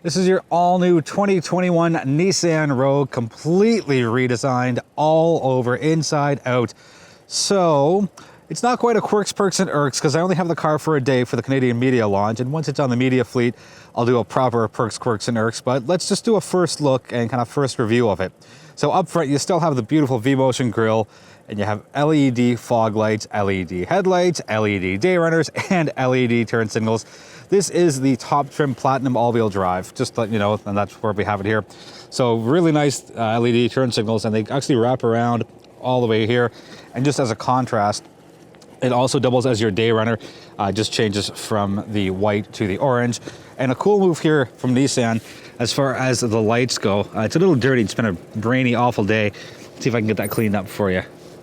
This is your all-new 2021 Nissan Rogue, completely redesigned all over, inside out. So, it's not quite a Quirks, Perks, and Irks because I only have the car for a day for the Canadian media launch, and once it's on the media fleet, I'll do a proper Perks, Quirks, and Irks, but let's just do a first look and kind of first review of it. So up front, you still have the beautiful V-Motion grille, and you have LED fog lights, LED headlights, LED day runners, and LED turn signals. This is the top trim platinum all-wheel drive, just to let you know, and that's where we have it here. So really nice LED turn signals, and they actually wrap around all the way here. And just as a contrast, it also doubles as your day runner, just changes from the white to the orange. And a cool move here from Nissan, as far as the lights go, it's a little dirty, it's been a rainy, awful day. Let's see if I can get that cleaned up for you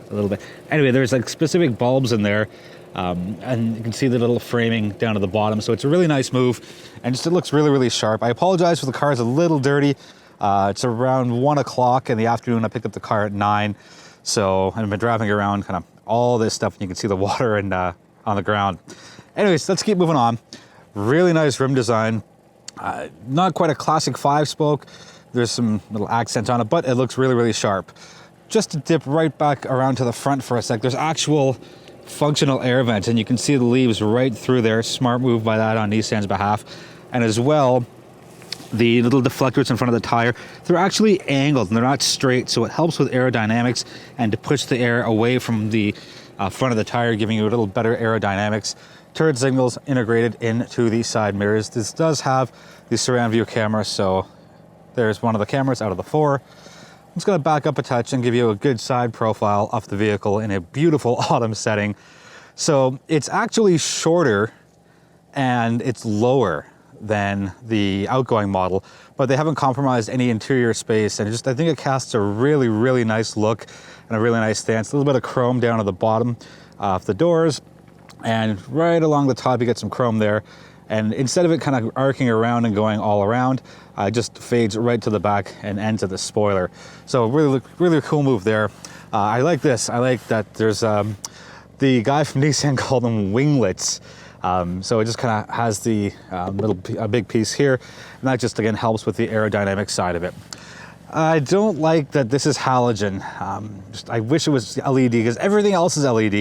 a little bit. Anyway, there's like specific bulbs in there, and you can see the little framing down at the bottom. So it's a really nice move, and just it looks really, really sharp. I apologize for the car is a little dirty. It's around 1 o'clock in the afternoon. I picked up the car at 9. So I've been driving around kind of all this stuff, and you can see the water and on the ground. Anyways, let's keep moving on. Really nice rim design. Not quite a classic 5-spoke. There's some little accents on it, but it looks really, really sharp. Just to dip right back around to the front for a sec, there's actual functional air vents, and you can see the leaves right through there. Smart move by that on Nissan's behalf. And as well, the little deflectors in front of the tire, they're actually angled and they're not straight, so it helps with aerodynamics and to push the air away from the front of the tire, giving you a little better aerodynamics. Turn signals integrated into the side mirrors. This does have the surround view camera, so there's one of the cameras out of the 4. I'm just going to back up a touch and give you a good side profile of the vehicle in a beautiful autumn setting. So it's actually shorter and it's lower than the outgoing model, but they haven't compromised any interior space, and I think it casts a really, really nice look and a really nice stance. A little bit of chrome down at the bottom of the doors, and right along the top you get some chrome there. And instead of it kind of arcing around and going all around, it just fades right to the back and ends at the spoiler. So really, really cool move there. I like this. I like that there's the guy from Nissan called them winglets. So it just kind of has the a big piece here, and that just again helps with the aerodynamic side of it. I don't like that this is halogen. I wish it was LED because everything else is LED,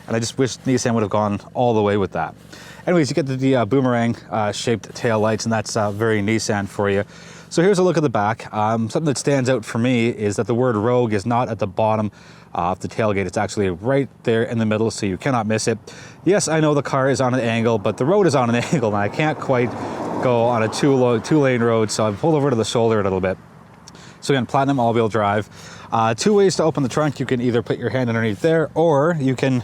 and I just wish Nissan would have gone all the way with that. Anyways, you get the boomerang shaped tail lights, and that's very Nissan for you. So here's a look at the back. Something that stands out for me is that the word Rogue is not at the bottom of the tailgate. It's actually right there in the middle, so you cannot miss it. Yes, I know the car is on an angle, but the road is on an angle, and I can't quite go on a two-lane road, so I've pulled over to the shoulder a little bit. So again, platinum all-wheel drive. 2 ways to open the trunk. You can either put your hand underneath there, or you can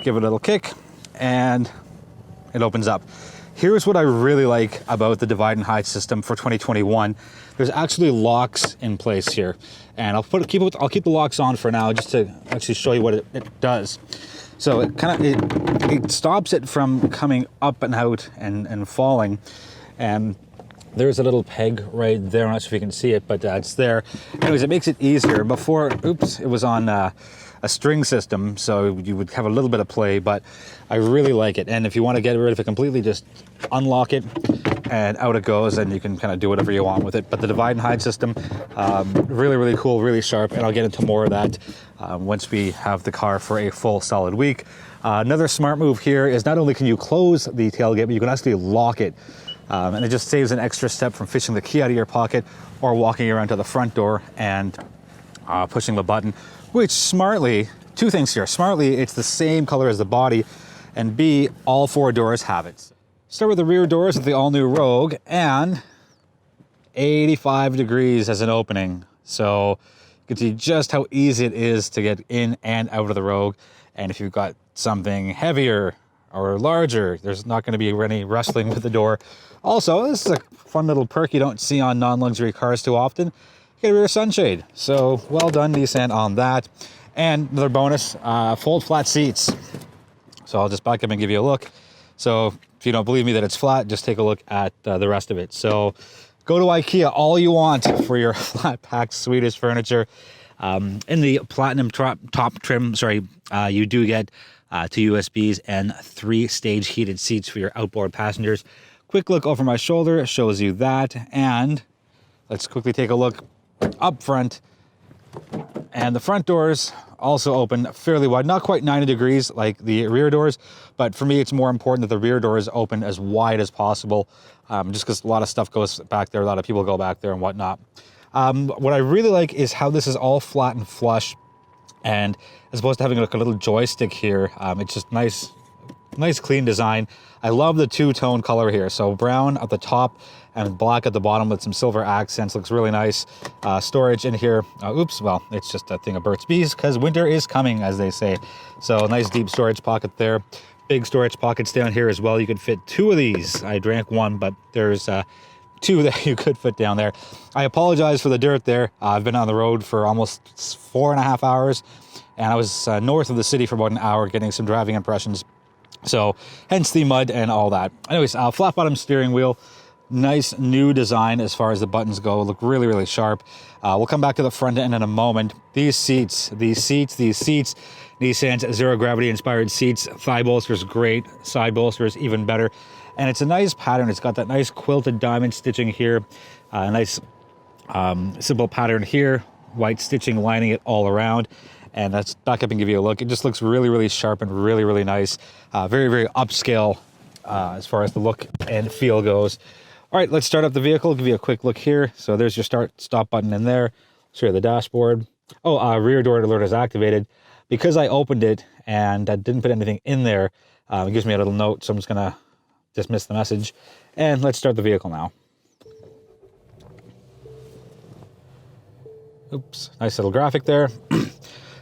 give it a little kick, and it opens up. Here's what I really like about the divide and hide system for 2021. There's actually locks in place here, and I'll keep the locks on for now just to actually show you what it does. So it stops it from coming up and out and falling, and there's a little peg right there. I'm not sure if you can see it, but it's there. Anyways, it makes it easier. Before, it was on a string system, so you would have a little bit of play, but I really like it. And if you want to get rid of it completely, just unlock it and out it goes, and you can kind of do whatever you want with it. But the divide and hide system, really, really cool, really sharp, and I'll get into more of that once we have the car for a full solid week. Another smart move here is not only can you close the tailgate, but you can actually lock it. And it just saves an extra step from fishing the key out of your pocket or walking around to the front door and pushing the button, which smartly, 2 things here. Smartly, it's the same color as the body, and B, all 4 doors have it. Start with the rear doors of the all-new Rogue, and 85 degrees as an opening. So you can see just how easy it is to get in and out of the Rogue. And if you've got something heavier or larger, there's not going to be any wrestling with the door. Also, this is a fun little perk you don't see on non-luxury cars too often. You get a rear sunshade. So well done, Nissan, on that. And another bonus, fold flat seats. So I'll just back up and give you a look. So if you don't believe me that it's flat, just take a look at the rest of it. So go to IKEA all you want for your flat pack Swedish furniture. In the platinum top trim, you do get 2 USBs and 3 stage heated seats for your outboard passengers. Quick look over my shoulder shows you that. And let's quickly take a look up front. And the front doors also open fairly wide, not quite 90 degrees like the rear doors, but for me, it's more important that the rear doors open as wide as possible, just because a lot of stuff goes back there, a lot of people go back there and whatnot. What I really like is how this is all flat and flush, and as opposed to having like a little joystick here, it's just nice clean design. I love the two-tone color here, so brown at the top and black at the bottom with some silver accents. Looks really nice. Storage in here. Oops, well, it's just a thing of Burt's Bees because winter is coming, as they say. So nice deep storage pocket there. Big storage pockets down here as well. You could fit 2 of these. I drank 1, but there's 2 that you could fit down there. I apologize for the dirt there. I've been on the road for almost 4.5 hours, and I was north of the city for about an hour getting some driving impressions. So hence the mud and all that. Anyways, flat bottom steering wheel. Nice new design as far as the buttons go. Look really, really sharp. We'll come back to the front end in a moment. These seats. Nissan's zero gravity inspired seats. Thigh bolsters, great. Side bolsters, even better. And it's a nice pattern. It's got that nice quilted diamond stitching here. Nice simple pattern here. White stitching lining it all around. And let's back up and give you a look. It just looks really, really sharp and really, really nice. Very, very upscale as far as the look and feel goes. All right, let's start up the vehicle. Give you a quick look here. So there's your stop button in there. Show you the dashboard. Oh, rear door alert is activated. Because I opened it and I didn't put anything in there, it gives me a little note. So I'm just gonna dismiss the message. And let's start the vehicle now. Oops, nice little graphic there.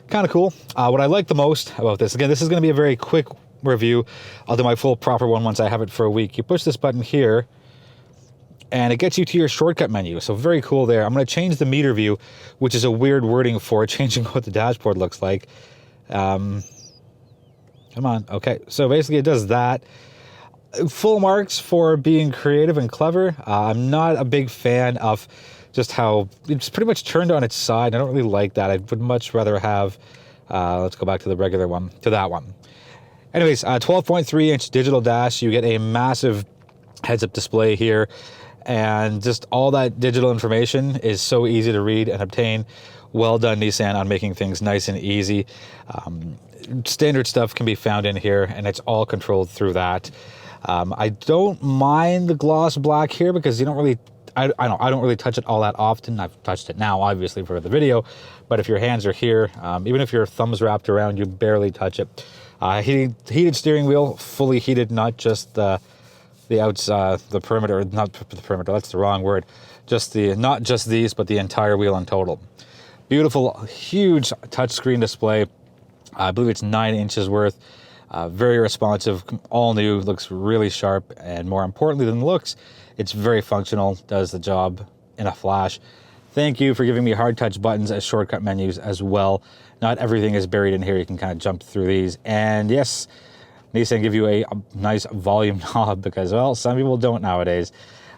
Kind of cool. What I like the most about this, again, this is going to be a very quick review. I'll do my full proper one once I have it for a week. You push this button here, and it gets you to your shortcut menu. So very cool there. I'm going to change the meter view, which is a weird wording for changing what the dashboard looks like. Come on. Okay, so basically it does that. Full marks for being creative and clever. I'm not a big fan of just how it's pretty much turned on its side. I don't really like that. I would much rather have, let's go back to the regular one, to that one. Anyways, 12.3-inch digital dash. You get a massive heads-up display here, and just all that digital information is so easy to read and obtain. Well done, Nissan, on making things nice and easy. Standard stuff can be found in here, and it's all controlled through that. I don't mind the gloss black here because you don't really I don't really touch it all that often. I've touched it now, obviously, for the video. But if your hands are here, even if your thumb's wrapped around, you barely touch it. Heated steering wheel, fully heated, not just the outside, the perimeter, not the perimeter, that's the wrong word. Not just these, but the entire wheel in total. Beautiful, huge touchscreen display. I believe it's 9 inches worth. Very responsive, all new, looks really sharp, and more importantly than looks, it's very functional, does the job in a flash. Thank you for giving me hard touch buttons as shortcut menus as well. Not everything is buried in here, you can kind of jump through these. And yes, Nissan give you a nice volume knob because, well, some people don't nowadays.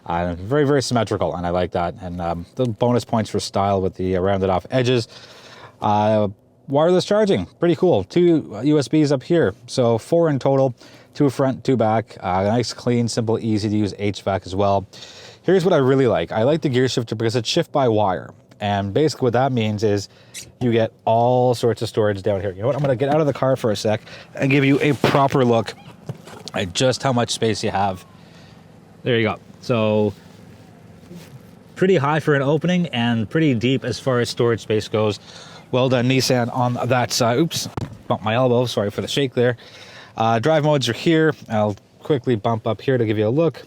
Very, very symmetrical, and I like that. And the bonus points for style with the rounded off edges. Wireless charging, pretty cool. 2 USBs up here, so 4 in total, 2 front, 2 back. Nice, clean, simple, easy to use HVAC as well. Here's what I really like. I like the gear shifter because it's shift by wire. And basically what that means is you get all sorts of storage down here. You know what, I'm gonna get out of the car for a sec and give you a proper look at just how much space you have. There you go. So pretty high for an opening and pretty deep as far as storage space goes. Well done, Nissan, on that side. Oops, bumped my elbow. Sorry for the shake there. Drive modes are here. I'll quickly bump up here to give you a look.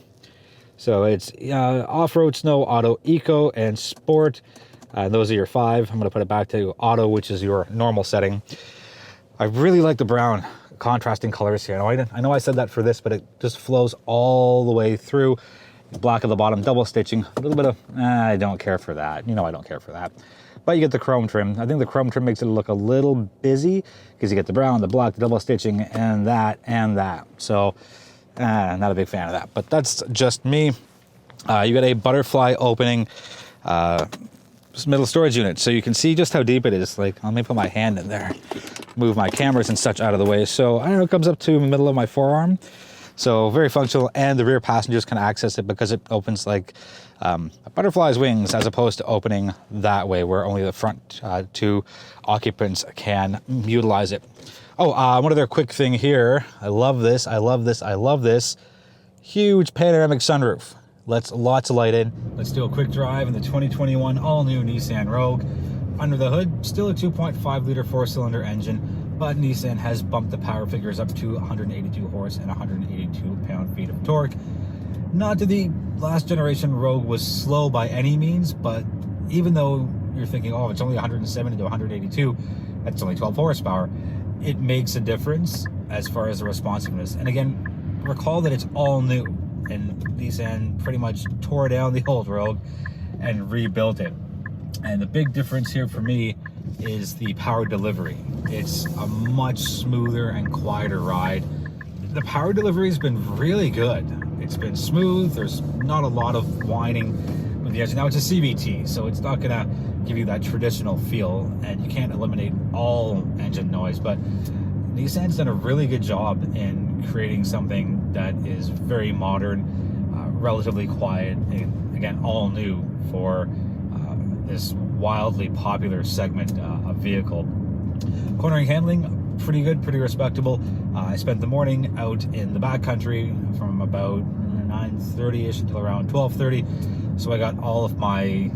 So it's off-road, snow, auto, eco, and sport. Those are your 5. I'm going to put it back to auto, which is your normal setting. I really like the brown contrasting colors here. I know I said that for this, but it just flows all the way through. Black at the bottom, double stitching. A little bit of, I don't care for that. You know I don't care for that. But you get the chrome trim. I think the chrome trim makes it look a little busy because you get the brown, the black, the double stitching, and that, and that. So, not a big fan of that. But that's just me. You got a butterfly opening middle storage unit. So you can see just how deep it is. Like, let me put my hand in there. Move my cameras and such out of the way. So, I don't know, it comes up to the middle of my forearm. So very functional, and the rear passengers can access it because it opens like a butterfly's wings, as opposed to opening that way where only the front two occupants can utilize it. Oh, one other quick thing here. I love this. I love this. I love this. Huge panoramic sunroof. Lets lots of light in. Let's do a quick drive in the 2021 all-new Nissan Rogue. Under the hood, still a 2.5 liter 4-cylinder engine, but Nissan has bumped the power figures up to 182 horse and 182 pound-feet of torque. Not that the last generation Rogue was slow by any means, but even though you're thinking, oh, it's only 170 to 182, that's only 12 horsepower, it makes a difference as far as the responsiveness. And again, recall that it's all new, and Nissan pretty much tore down the old Rogue and rebuilt it. And the big difference here for me is the power delivery. It's a much smoother and quieter ride. The power delivery has been really good. It's been smooth. There's not a lot of whining with the engine. Now it's a CVT, so it's not gonna give you that traditional feel, and you can't eliminate all engine noise, but Nissan's done a really good job in creating something that is very modern, relatively quiet, and again, all new for this wildly popular segment of vehicle. Cornering handling, pretty good, pretty respectable. I spent the morning out in the backcountry from about 9:30ish until around 12:30, so I got all of my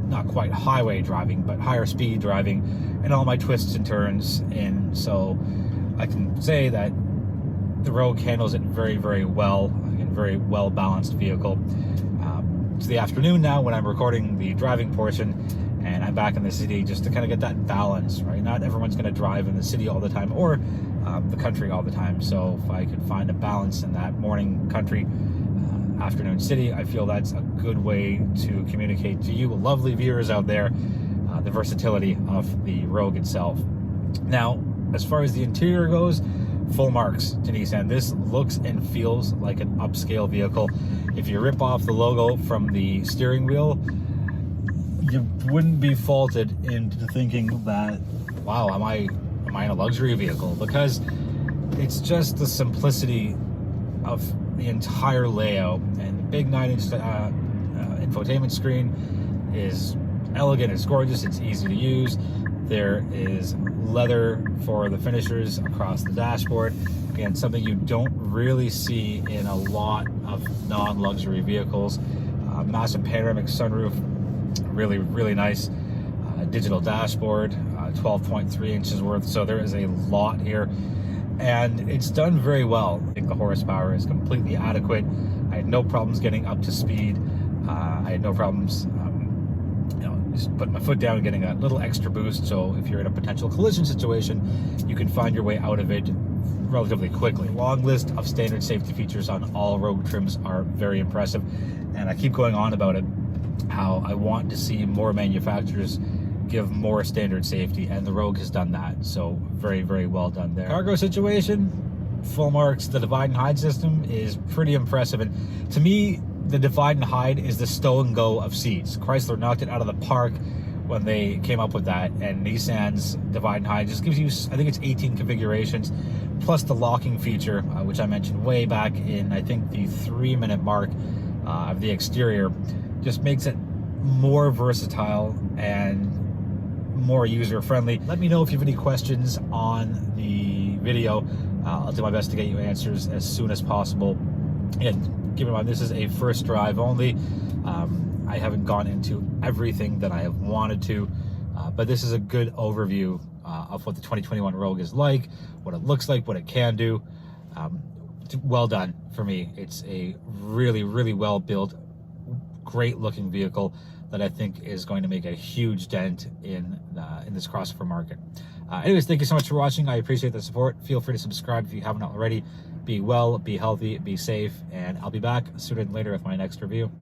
not quite highway driving, but higher speed driving, and all my twists and turns in. So I can say that the Rogue handles it very, very well. Again, very well balanced vehicle. It's the afternoon now when I'm recording the driving portion, and I'm back in the city just to kind of get that balance, right? Not everyone's going to drive in the city all the time, or the country all the time. So if I could find a balance in that morning country, afternoon city, I feel that's a good way to communicate to you lovely viewers out there the versatility of the Rogue itself. Now, as far as the interior goes, full marks to Nissan. This looks and feels like an upscale vehicle. If you rip off the logo from the steering wheel, you wouldn't be faulted into thinking that, wow, am I in a luxury vehicle? Because it's just the simplicity of the entire layout, and the big 9-inch infotainment screen is elegant, it's gorgeous, it's easy to use. There is leather for the finishers across the dashboard. Again, something you don't really see in a lot of non-luxury vehicles. Massive panoramic sunroof, really, really nice. Digital dashboard, 12.3 inches worth, so there is a lot here. And it's done very well. I think the horsepower is completely adequate. I had no problems getting up to speed. I had no problems just putting my foot down and getting a little extra boost. So if you're in a potential collision situation, you can find your way out of it relatively quickly. Long list of standard safety features on all Rogue trims are very impressive. And I keep going on about it, how I want to see more manufacturers give more standard safety, and the Rogue has done that. So very, very well done there. Cargo situation, full marks. The divide and hide system is pretty impressive, and to me, the divide and hide is the stow and go of seats. Chrysler knocked it out of the park when they came up with that, and Nissan's divide and hide just gives you, I think it's 18 configurations, plus the locking feature, which I mentioned way back in, I think, the 3-minute mark of the exterior, just makes it more versatile and more user-friendly. Let me know if you have any questions on the video. I'll do my best to get you answers as soon as possible. And keep in mind, this is a first drive only. I haven't gone into everything that I have wanted to, but this is a good overview of what the 2021 Rogue is like, what it looks like, what it can do. Well done for me. It's a really, really well built, great looking vehicle that I think is going to make a huge dent in this crossover market. Anyways, thank you so much for watching. I appreciate the support. Feel free to subscribe if you haven't already. Be well, be healthy, be safe, and I'll be back sooner than later with my next review.